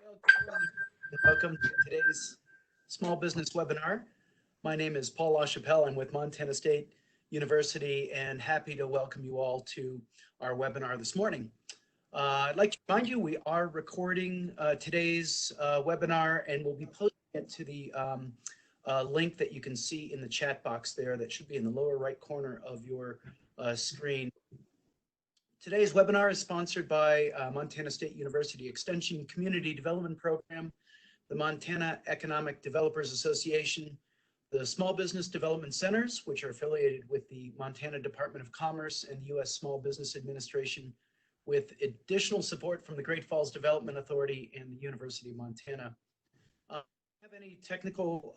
and welcome to today's small business webinar. My name is Paul LaChapelle. I'm with Montana State University and happy to welcome you all to our webinar this morning. I'd like to remind you we are recording today's webinar and we'll be posting it to the link that you can see in the chat box there that should be in the lower right corner of your screen. Today's webinar is sponsored by Montana State University Extension Community Development Program, the Montana Economic Developers Association, the Small Business Development Centers, which are affiliated with the Montana Department of Commerce and the U.S. Small Business Administration, with additional support from the Great Falls Development Authority and the University of Montana. Have any technical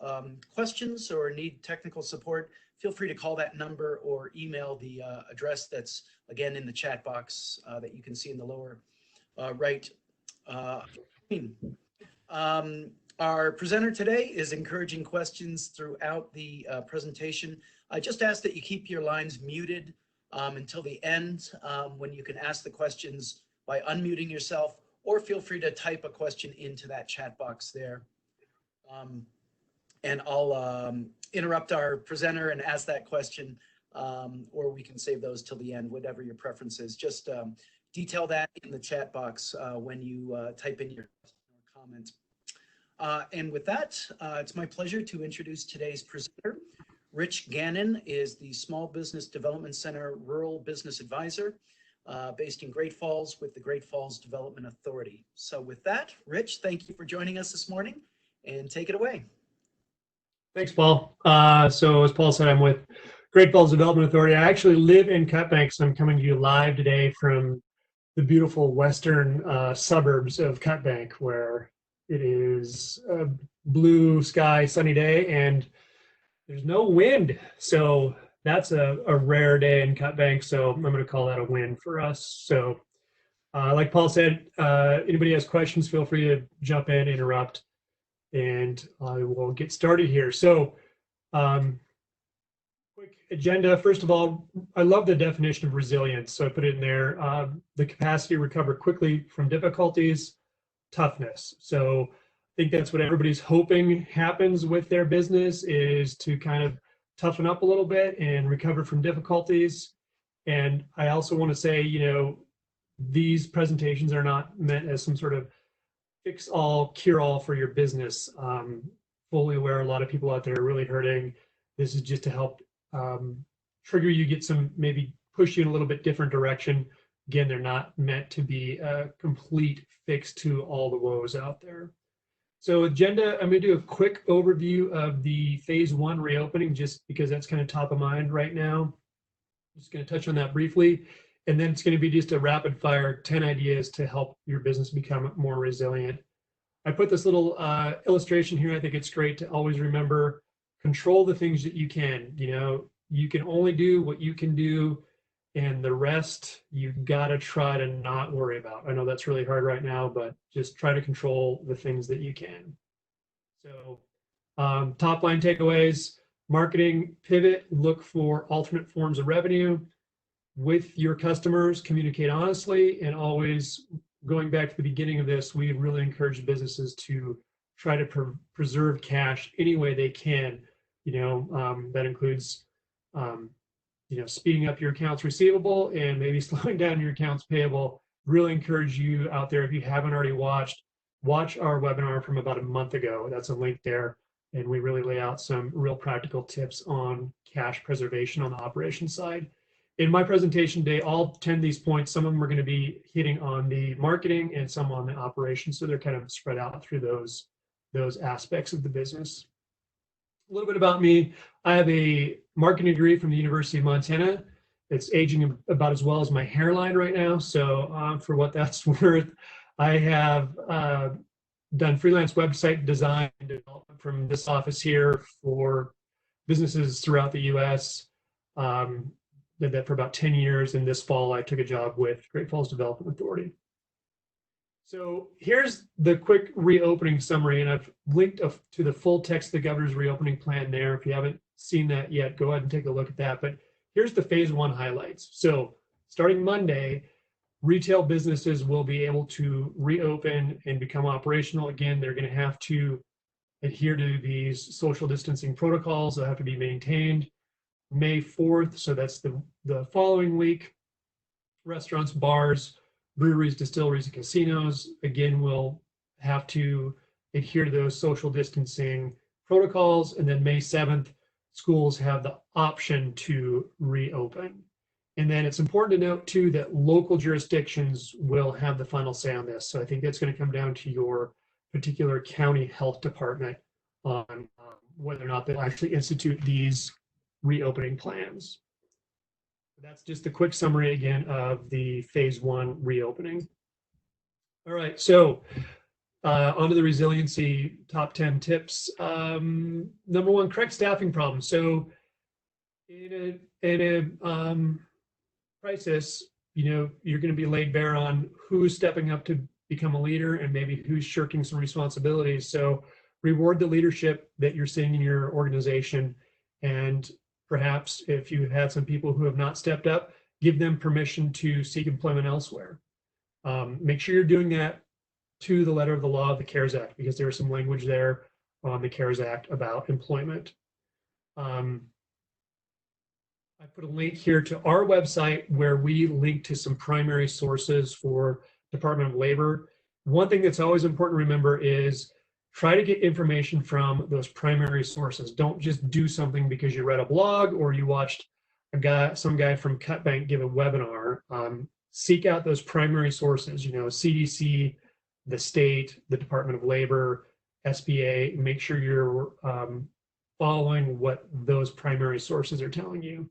questions or need technical support, feel free to call that number or email the address that's again in the chat box that you can see in the lower right screen. Our presenter today is encouraging questions throughout the presentation. I just ask that you keep your lines muted until the end when you can ask the questions by unmuting yourself, or feel free to type a question into that chat box there. And I'll interrupt our presenter and ask that question, or we can save those till the end, whatever your preference is. Just detail that in the chat box when you type in your comment. And with that, it's my pleasure to introduce today's presenter. Rich Gannon is the Small Business Development Center Rural Business Advisor based in Great Falls with the Great Falls Development Authority. So with that, Rich, thank you for joining us this morning. And take it away. Thanks, Paul. So as Paul said, I'm with Great Falls Development Authority. I actually live in Cut Bank, so I'm coming to you live today from the beautiful western suburbs of Cut Bank, where it is a blue sky, sunny day, and there's no wind. So that's a rare day in Cut Bank, so I'm going to call that a win for us. So like Paul said, anybody has questions, feel free to jump in, interrupt. And I will get started here. So quick agenda. First of all, I love the definition of resilience. So I put it in there, the capacity to recover quickly from difficulties, toughness. So I think that's what everybody's hoping happens with their business, is to kind of toughen up a little bit and recover from difficulties. And I also want to say, you know, these presentations are not meant as some sort of fix all, cure all for your business. Fully aware a lot of people out there are really hurting. This is just to help trigger you, get some, maybe push you in a little bit different direction. Again, they're not meant to be a complete fix to all the woes out there. So agenda, I'm going to do a quick overview of the phase 1 reopening, just because that's kind of top of mind right now. I'm just going to touch on that briefly. And then it's going to be just a rapid fire 10 ideas to help your business become more resilient. I put this little illustration here. I think it's great to always remember, control the things that you can. You know, you can only do what you can do, and the rest you've got to try to not worry about. I know that's really hard right now, but just try to control the things that you can. So top line takeaways: marketing pivot, look for alternate forms of revenue. With your customers, communicate honestly, and always, going back to the beginning of this, we really encourage businesses to try to preserve cash any way they can. You know, that includes, you know, speeding up your accounts receivable and maybe slowing down your accounts payable. Really encourage you out there, if you haven't already watch our webinar from about a month ago. That's a link there. And we really lay out some real practical tips on cash preservation on the operations side. In my presentation today, all 10 of these points, some of them are going to be hitting on the marketing and some on the operations. So they're kind of spread out through those aspects of the business. A little bit about me. I have a marketing degree from the University of Montana. It's aging about as well as my hairline right now. So for what that's worth, I have done freelance website design and development from this office here for businesses throughout the US. Did that for about 10 years. And this fall, I took a job with Great Falls Development Authority. So here's the quick reopening summary, and I've linked to the full text of the governor's reopening plan there. If you haven't seen that yet, go ahead and take a look at that. But here's the phase 1 highlights. So starting Monday, Retail businesses will be able to reopen and become operational again. They're going to have to adhere to these social distancing protocols that have to be maintained. May 4th, so that's the following week, restaurants, bars, breweries, distilleries, and casinos, again, will have to adhere to those social distancing protocols. And then May 7th, schools have the option to reopen. And then it's important to note too that local jurisdictions will have the final say on this. So I think that's going to come down to your particular county health department on whether or not they'll actually institute these reopening plans. That's just a quick summary again of the phase 1 reopening. All right, so onto the resiliency top 10 tips. Number 1, correct staffing problems. So in a crisis, you're going to be laid bare on who's stepping up to become a leader and maybe who's shirking some responsibilities. So reward the leadership that you're seeing in your organization, and perhaps if you've had some people who have not stepped up, give them permission to seek employment elsewhere. Make sure you're doing that to the letter of the law of the CARES Act, because there is some language there on the CARES Act about employment. I put a link here to our website where we link to some primary sources for Department of Labor. One thing that's always important to remember is try to get information from those primary sources. Don't just do something because you read a blog or you watched some guy from CutBank give a webinar. Seek out those primary sources, CDC, the state, the Department of Labor, SBA. Make sure you're following what those primary sources are telling you.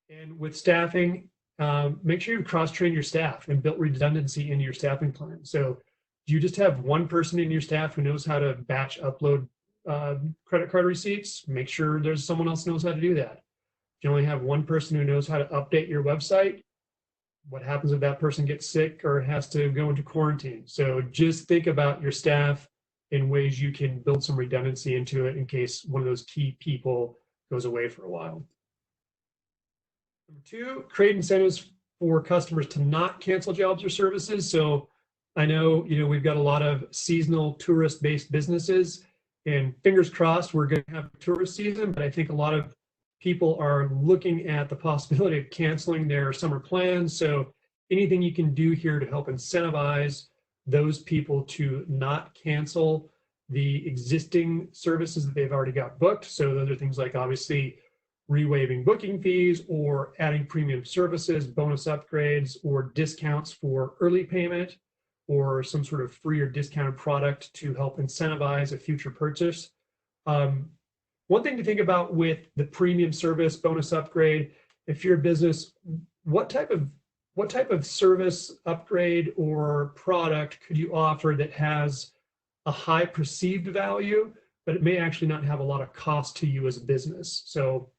And with staffing, make sure you cross-train your staff and build redundancy into your staffing plan. So do you just have one person in your staff who knows how to batch upload credit card receipts? Make sure there's someone else who knows how to do that. If you only have one person who knows how to update your website, what happens if that person gets sick or has to go into quarantine? So just think about your staff in ways you can build some redundancy into it in case one of those key people goes away for a while. Number 2, create incentives for customers to not cancel jobs or services. So I know, we've got a lot of seasonal tourist-based businesses, and fingers crossed we're going to have a tourist season, but I think a lot of people are looking at the possibility of canceling their summer plans. So anything you can do here to help incentivize those people to not cancel the existing services that they've already got booked. So those are things like obviously re-waiving booking fees or adding premium services, bonus upgrades, or discounts for early payment, or some sort of free or discounted product to help incentivize a future purchase. One thing to think about with the premium service, bonus upgrade, if you're a business, what type of service upgrade or product could you offer that has a high perceived value, but it may actually not have a lot of cost to you as a business? So,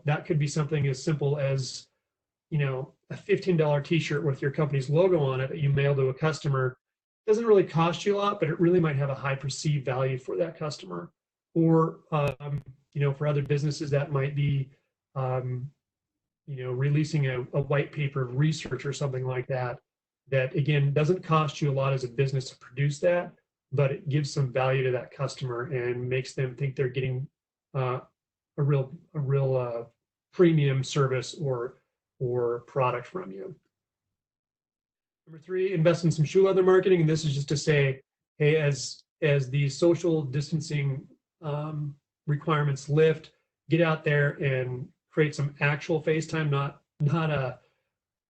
that could be something as simple as, a $15 t-shirt with your company's logo on it that you mail to a customer. It doesn't really cost you a lot, but it really might have a high perceived value for that customer. Or, for other businesses that might be, releasing a white paper of research or something like that, that again, doesn't cost you a lot as a business to produce that, but it gives some value to that customer and makes them think they're getting a real premium service or product from you. Number 3, invest in some shoe leather marketing. And this is just to say, hey, as the social distancing requirements lift, get out there and create some actual FaceTime, not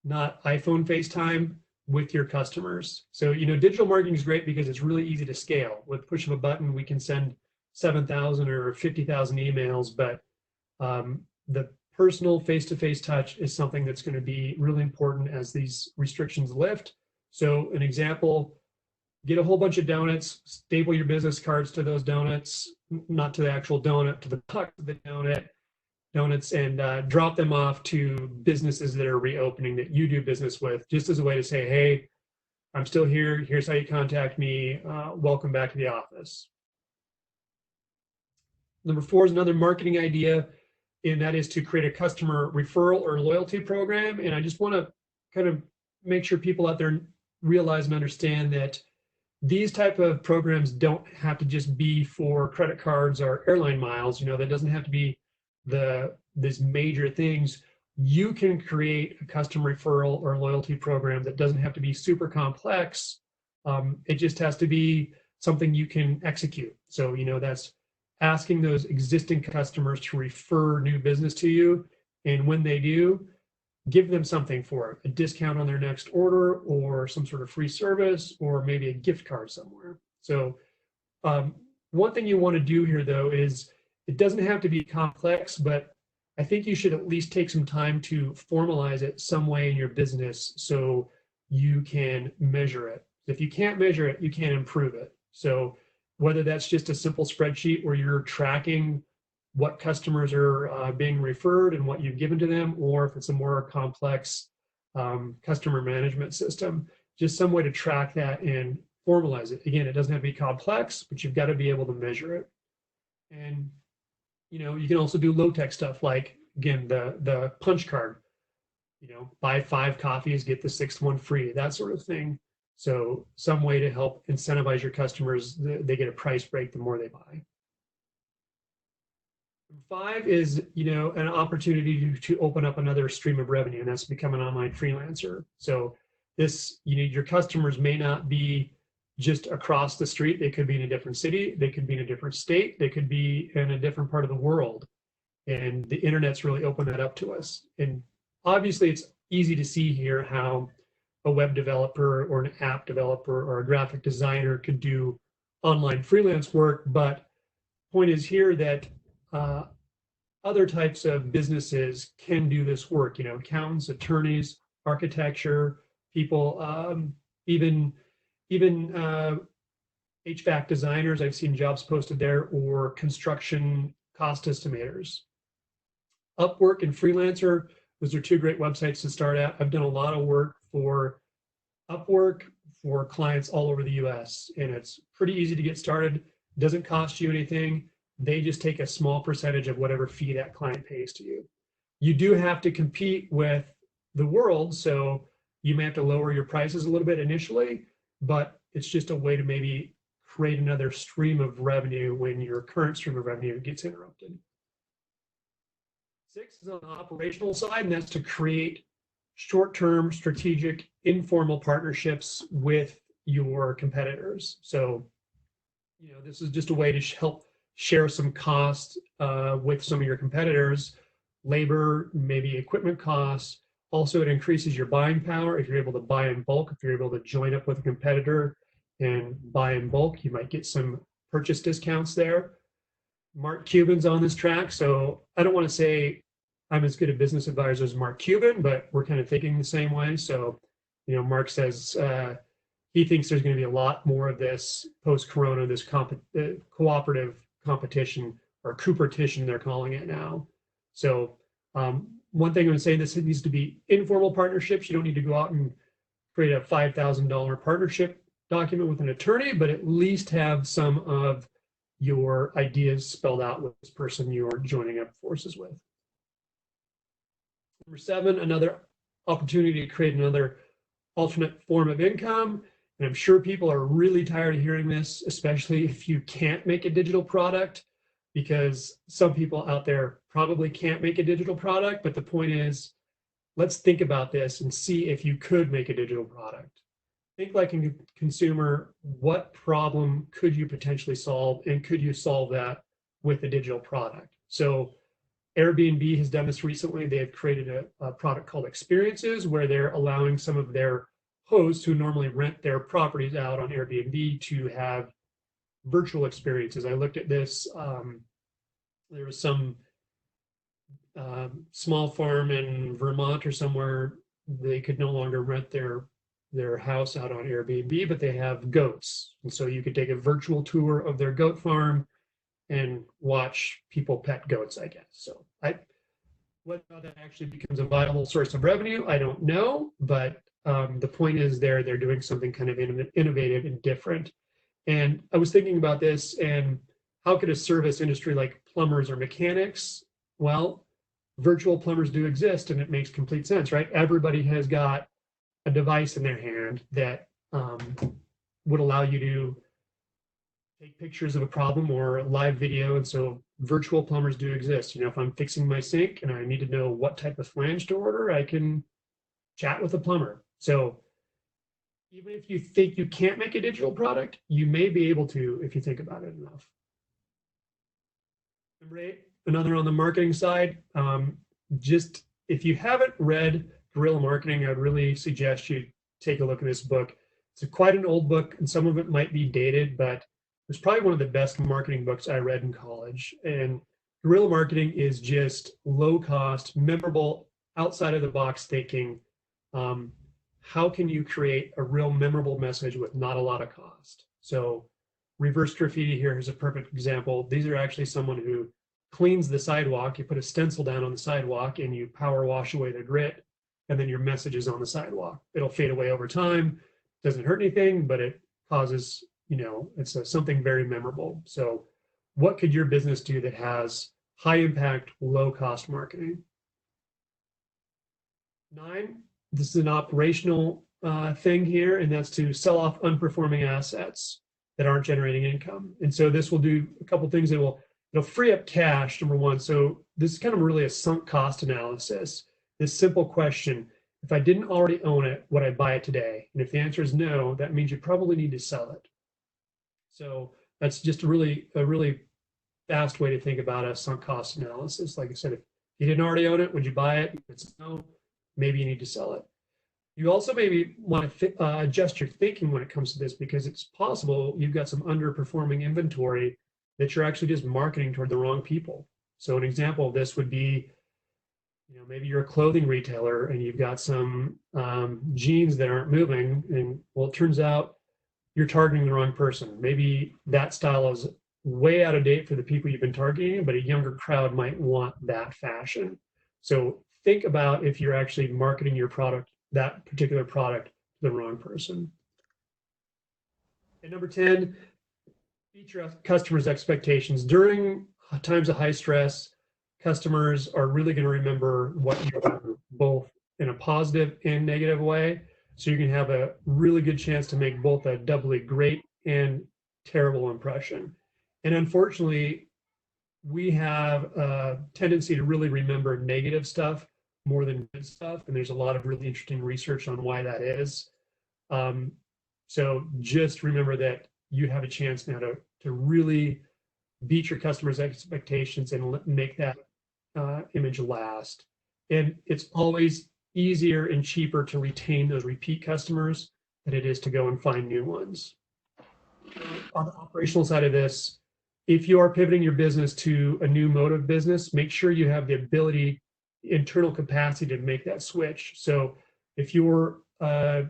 iPhone FaceTime with your customers. So, digital marketing is great because it's really easy to scale. With push of a button, we can send 7,000 or 50,000 emails, but the personal face-to-face touch is something that's going to be really important as these restrictions lift. So an example, get a whole bunch of donuts, staple your business cards to those donuts, not to the actual donut, to the puck of the donuts, and drop them off to businesses that are reopening that you do business with, just as a way to say, hey, I'm still here. Here's how you contact me. Welcome back to the office. Number 4 is another marketing idea, and that is to create a customer referral or loyalty program. And I just want to kind of make sure people out there realize and understand that these type of programs don't have to just be for credit cards or airline miles. That doesn't have to be these major things. You can create a custom referral or loyalty program that doesn't have to be super complex. It just has to be something you can execute. So, that's asking those existing customers to refer new business to you. And when they do, give them something for it, a discount on their next order or some sort of free service or maybe a gift card somewhere. So one thing you want to do here, though, is it doesn't have to be complex, but I think you should at least take some time to formalize it some way in your business so you can measure it. If you can't measure it, you can't improve it. So whether that's just a simple spreadsheet where you're tracking what customers are being referred and what you've given to them, or if it's a more complex customer management system, just some way to track that and formalize it. Again, it doesn't have to be complex, but you've got to be able to measure it. And you can also do low-tech stuff like, again, the punch card. Buy 5 coffees, get the 6th one free, that sort of thing. So some way to help incentivize your customers, they get a price break the more they buy. 5 is, an opportunity to open up another stream of revenue, and that's become an online freelancer. So this, your customers may not be just across the street. They could be in a different city. They could be in a different state. They could be in a different part of the world. And the internet's really opened that up to us. And obviously it's easy to see here how a web developer or an app developer or a graphic designer could do online freelance work. But point is here that other types of businesses can do this work, accountants, attorneys, architecture, people, even HVAC designers. I've seen jobs posted there, or construction cost estimators. Upwork and Freelancer, those are 2 great websites to start at. I've done a lot of work for Upwork for clients all over the US, and it's pretty easy to get started. Doesn't cost you anything. They just take a small percentage of whatever fee that client pays to you. You do have to compete with the world, so you may have to lower your prices a little bit initially, but it's just a way to maybe create another stream of revenue when your current stream of revenue gets interrupted. 6 is on the operational side, and that's to create short-term, strategic, informal partnerships with your competitors. So, this is just a way to help share some costs with some of your competitors, labor, maybe equipment costs. Also, it increases your buying power. If you're able to buy in bulk, if you're able to join up with a competitor and buy in bulk, you might get some purchase discounts there. Mark Cuban's on this track, so I don't want to say I'm as good a business advisor as Mark Cuban, but we're kind of thinking the same way. So, Mark says he thinks there's going to be a lot more of this post-corona, this cooperative competition, or Coopertition they're calling it now. So one thing I'm saying, this needs to be informal partnerships. You don't need to go out and create a $5,000 partnership document with an attorney, but at least have some of your ideas spelled out with this person you're joining up forces with. Number 7, another opportunity to create another alternate form of income. And I'm sure people are really tired of hearing this, especially if you can't make a digital product, because some people out there probably can't make a digital product. But the point is, let's think about this and see if you could make a digital product. Think like a consumer, what problem could you potentially solve, and could you solve that with a digital product? So Airbnb has done this recently. They have created a product called Experiences, where they're allowing some of their hosts who normally rent their properties out on Airbnb to have virtual experiences. I looked at this. There was some small farm in Vermont or somewhere. They could no longer rent their house out on Airbnb, but they have goats. And so you could take a virtual tour of their goat farm and watch people pet goats, I guess. So whether that actually becomes a viable source of revenue, I don't know. But the point is they're doing something kind of innovative and different. And I was thinking about this, and how could a service industry like plumbers or mechanics? Well, virtual plumbers do exist, and it makes complete sense, right? Everybody has got a device in their hand that would allow you to take pictures of a problem or live video. And so virtual plumbers do exist. If I'm fixing my sink and I need to know what type of flange to order, I can chat with a plumber. So even if you think you can't make a digital product, you may be able to if you think about it enough. Number 8, another on the marketing side. Just if you haven't read Guerrilla Marketing, I'd really suggest you take a look at this book. It's quite an old book, and some of it might be dated, but it's probably one of the best marketing books I read in college. And Guerrilla Marketing is just low cost, memorable, outside of the box thinking. How can you create a real memorable message with not a lot of cost? So reverse graffiti here is a perfect example. These are actually someone who cleans the sidewalk. You put a stencil down on the sidewalk and you power wash away the grit, and then your message is on the sidewalk. It'll fade away over time. Doesn't hurt anything, but it causes, it's something very memorable. So what could your business do that has high impact, low cost marketing? 9, this is an operational thing here, and that's to sell off unperforming assets that aren't generating income. And so this will do a couple things. It'll free up cash, number 1. So this is kind of really a sunk cost analysis. This simple question: if I didn't already own it, would I buy it today? And if the answer is no, that means you probably need to sell it. So that's just a really fast way to think about a sunk cost analysis. Like I said, if you didn't already own it, would you buy it? If it's no, maybe you need to sell it. You also maybe want to adjust your thinking when it comes to this, because it's possible you've got some underperforming inventory that you're actually just marketing toward the wrong people. So an example of this would be, maybe you're a clothing retailer and you've got some jeans that aren't moving, and well, it turns out you're targeting the wrong person. Maybe that style is way out of date for the people you've been targeting, but a younger crowd might want that fashion. So think about if you're actually marketing your product, that particular product, to the wrong person. And number 10, meet your customers' expectations. During times of high stress, customers are really going to remember what you do, both in a positive and negative way. So you can have a really good chance to make both a doubly great and terrible impression. And unfortunately, we have a tendency to really remember negative stuff more than good stuff. And there's a lot of really interesting research on why that is. So just remember that you have a chance now to really beat your customers' expectations and make that image last. And it's always easier and cheaper to retain those repeat customers than it is to go and find new ones. On the operational side of this, if you are pivoting your business to a new mode of business, make sure you have the ability, internal capacity to make that switch. So if you're a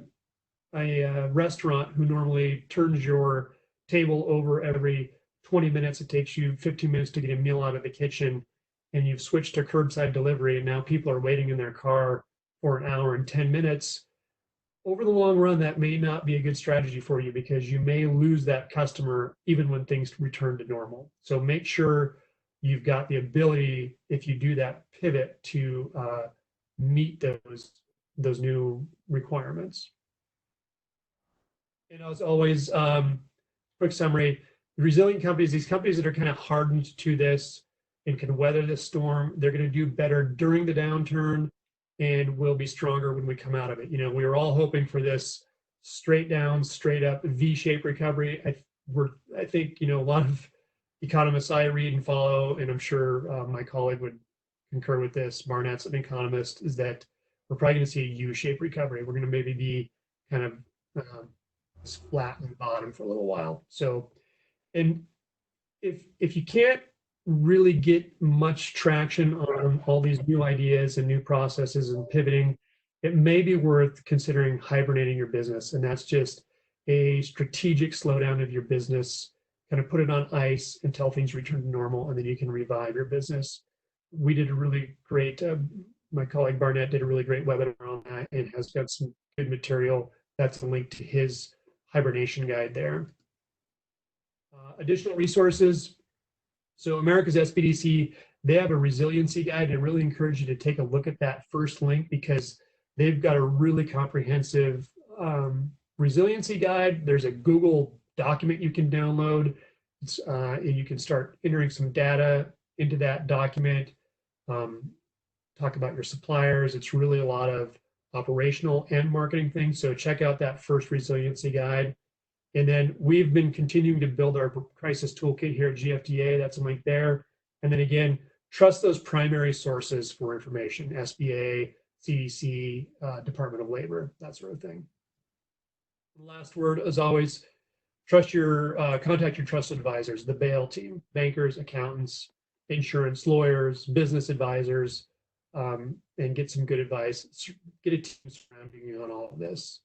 restaurant who normally turns your table over every 20 minutes, it takes you 15 minutes to get a meal out of the kitchen, and you've switched to curbside delivery, and now people are waiting in their car for an hour and 10 minutes, over the long run, that may not be a good strategy for you, because you may lose that customer even when things return to normal. So make sure you've got the ability, if you do that pivot, to meet those new requirements. And as always, quick summary: resilient companies, these companies that are kind of hardened to this and can weather this storm, they're going to do better during the downturn and will be stronger when we come out of it. We were all hoping for this straight down, straight up V-shaped recovery. I think a lot of economists I read and follow, and I'm sure my colleague would concur with this, Barnett's an economist, is that we're probably going to see a U-shaped recovery. We're going to maybe be kind of flat in the bottom for a little while. So, and if you can't really get much traction on all these new ideas and new processes and pivoting, it may be worth considering hibernating your business. And that's just a strategic slowdown of your business, kind of put it on ice until things return to normal, and then you can revive your business. We did a really great, my colleague Barnett did a really great webinar on that and has got some good material. That's a link to his hibernation guide there. Additional resources. So America's SBDC, they have a resiliency guide. I really encourage you to take a look at that first link, because They've got a really comprehensive resiliency guide. There's a Google document you can download. And you can start entering some data into that document. Talk about your suppliers. It's really a lot of operational and marketing things. So check out that first resiliency guide. And then we've been continuing to build our crisis toolkit here at GFDA. That's a link there. And then again, trust those primary sources for information, SBA, CDC, Department of Labor, that sort of thing. The last word, as always, contact your trusted advisors, the bail team, bankers, accountants, insurance lawyers, business advisors, and get some good advice. Get a team surrounding you on all of this.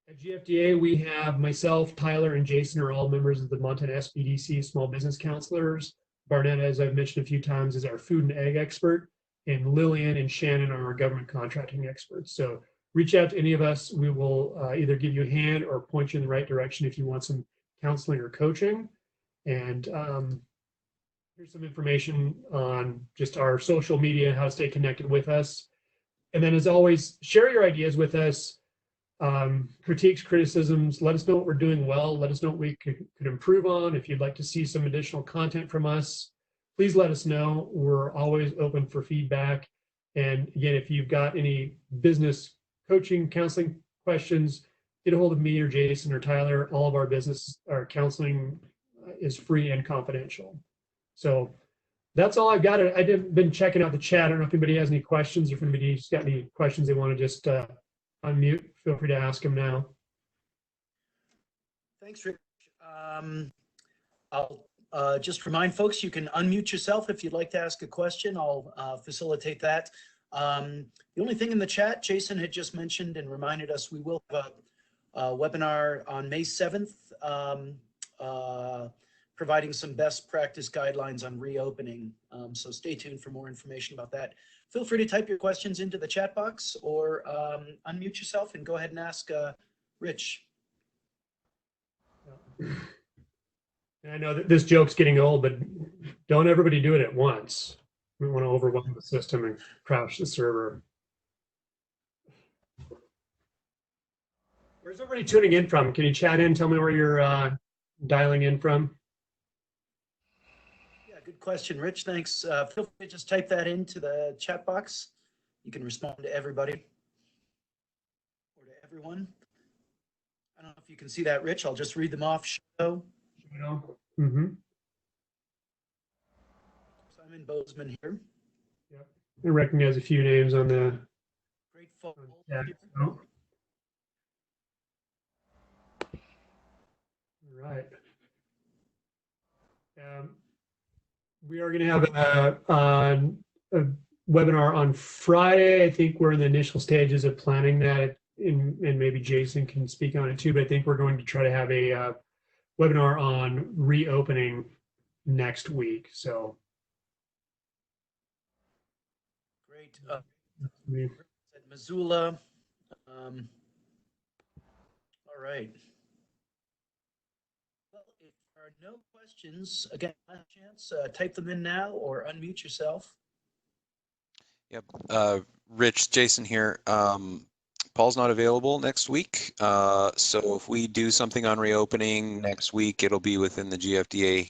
At GFDA, we have myself, Tyler, and Jason are all members of the Montana SBDC Small Business Counselors. Barnett, as I've mentioned a few times, is our food and egg expert, and Lillian and Shannon are our government contracting experts. So reach out to any of us. We will either give you a hand or point you in the right direction if you want some counseling or coaching. And here's some information on just our social media and how to stay connected with us. And then, as always, share your ideas with us. Critiques, criticisms, let us know what we're doing well. Let us know what we could improve on. If you'd like to see some additional content from us, please let us know. We're always open for feedback. And again, if you've got any business coaching, counseling questions, get a hold of me or Jason or Tyler. All of our counseling is free and confidential. So that's all I've got. I've been checking out the chat. I don't know if anybody has any questions or if anybody's got any questions they want to just unmute. Feel free to ask them now. Thanks, Rich. I'll just remind folks, you can unmute yourself if you'd like to ask a question. I'll facilitate that. The only thing in the chat, Jason had just mentioned and reminded us, we will have a webinar on May 7th, providing some best practice guidelines on reopening. So stay tuned for more information about that. Feel free to type your questions into the chat box or unmute yourself and go ahead and ask Rich. And I know that this joke's getting old, but don't everybody do it at once. We don't want to overwhelm the system and crash the server. Where's everybody tuning in from? Can you chat in? Tell me where you're dialing in from. Yeah, good question, Rich. Thanks. Feel free to just type that into the chat box. You can respond to everybody or to everyone. I don't know if you can see that, Rich. I'll just read them off. Mm-hmm. Simon Bozeman here. Yep. I recognize a few names on the. Great folks. Yeah. Oh. All right. We are going to have a webinar on Friday. I think we're in the initial stages of planning that, and maybe Jason can speak on it too, but I think we're going to try to have a webinar on reopening next week. So great. At Missoula. All right. Well, if there are no questions, again, last chance, type them in now or unmute yourself. Yep. Rich, Jason here. Paul's not available next week. So if we do something on reopening next week, it'll be within the GFDA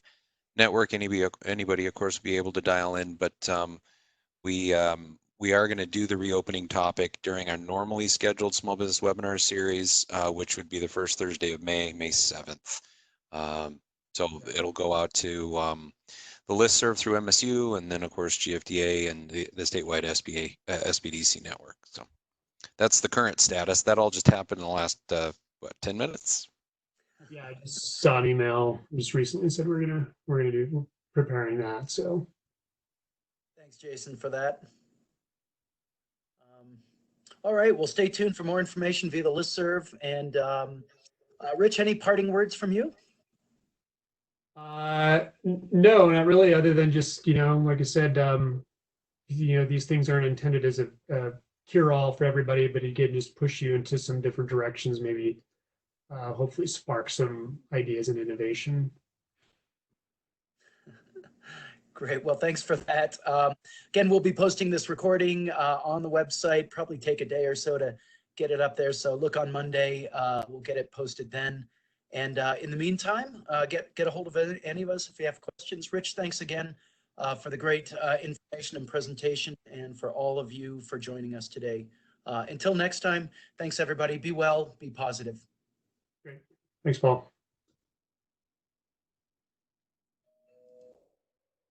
network. Anybody of course, will be able to dial in, but we are going to do the reopening topic during our normally scheduled small business webinar series, which would be the first Thursday of May 7th. So it'll go out to the listserv through MSU, and then of course GFDA and the statewide SBDC network. So that's the current status. That all just happened in the last 10 minutes. Yeah, I just saw an email just recently said we're gonna preparing that. So thanks, Jason, for that. All right, well, stay tuned for more information via the listserv. And Rich, any parting words from you? No, not really, other than just, like I said, these things aren't intended as a cure-all for everybody, but again, just push you into some different directions, maybe hopefully spark some ideas and innovation. Great. Well, thanks for that. Again, we'll be posting this recording on the website, probably take a day or so to get it up there. So look on Monday, we'll get it posted then. And in the meantime, get a hold of any of us if you have questions. Rich, thanks again for the great information and presentation, and for all of you for joining us today. Until next time, thanks everybody. Be well, be positive. Great. Thanks, Paul.